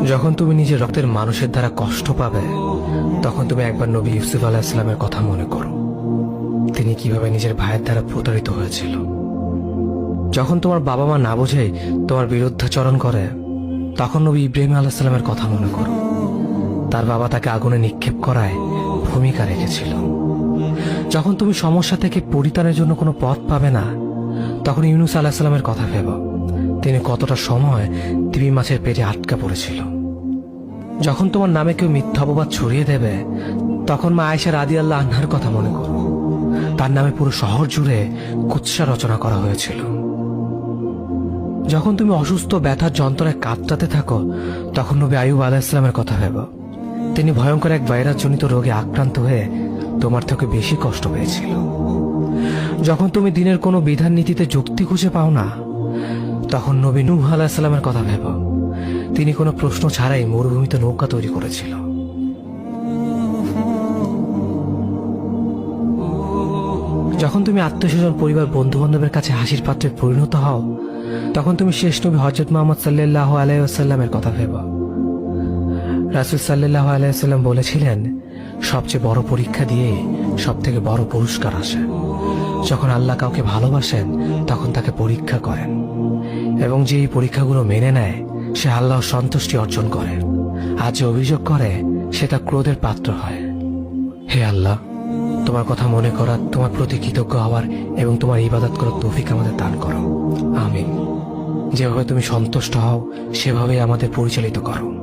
যখন তুমি নিজের রক্তের মানুষের দ্বারা কষ্ট পাবে, তখন তুমি একবার নবী ইউসুফ আলাইহিস সালামের কথা মনে করো। তিনি কিভাবে নিজের ভাইয়ের দ্বারা প্রতারিত হয়েছিল। যখন তোমার বাবা মা না বুঝেই তোমার বিরুদ্ধাচরণ করে, তখন নবী ইব্রাহিম আলাইহিস সালামের কথা মনে করো। তার বাবা তাকে আগুনে নিক্ষেপ করায় ভূমিকা রেখেছিল। যখন তুমি সমস্যা থেকে পরিত্রাণের জন্য কোনো পথ পাবে না, তখন ইউনুস আলাইহিস সালামের কথা ভেবো। তিনি কতটা সময় তিমি মাছের পেটে আটকা পড়েছিল। যখন তোমার নামে কেউ মিথ্যা অপবাদ ছড়িয়ে দেবে, তখন মা আয়েশা রাদিয়াল্লাহু আনহার কথা মনে করো। তার নামে পুরো শহর জুড়ে কুৎসা রচনা করা হয়েছিল। যখন তুমি অসুস্থ ব্যথার যন্ত্রণায় কাতরাতে থাকো, তখন নবী আইয়ুব আলাইহিস সালামের কথা ভেবো। তিনি ভয়ঙ্কর এক ভাইরাসজনিত রোগে আক্রান্ত হয়ে তোমার থেকে বেশি কষ্ট পেয়েছিল। যখন তুমি দিনের কোনো বিধান নীতিতে যুক্তি খুঁজে পাও না, তখন নবী নূহ আলাইহিস সালামের কথা ভেবো। তিনি কোনো প্রশ্ন ছাড়াই মরুভূমিতে নৌকা তৈরি করেছিল। যখন তুমি আত্মীয়স্বজন, পরিবার, বন্ধু বান্ধবের কাছে হাসির পাত্রে পরিণত হও, তখন তুমি শেষ নবী হযরত মুহাম্মদ সাল্লাল্লাহু আলাইহি ওয়াসাল্লামের কথা ভেবো। রাসূল সাল্লাল্লাহু আলাইহি ওয়াসাল্লাম বলেছিলেন, সবচেয়ে বড় পরীক্ষা দিয়ে সবথেকে বড় পুরস্কার আসে। যখন আল্লাহ কাউকে ভালোবাসেন, তখন তাকে পরীক্ষা করেন, এবং যে এই পরীক্ষাগুলো মেনে নেয়, সে আল্লাহর সন্তুষ্টি অর্জন করে। আর যে অভিযোগ করে, সে তার ক্রোধের পাত্র হয়। হে আল্লাহ, তোমার কথা মনে করার, তোমার প্রতি কৃতজ্ঞ হওয়ার এবং তোমার ইবাদত করার তৌফিক আমাদের দান করো। আমিন। যেভাবে তুমি সন্তুষ্ট হও, সেভাবেই আমাদের পরিচালিত করো।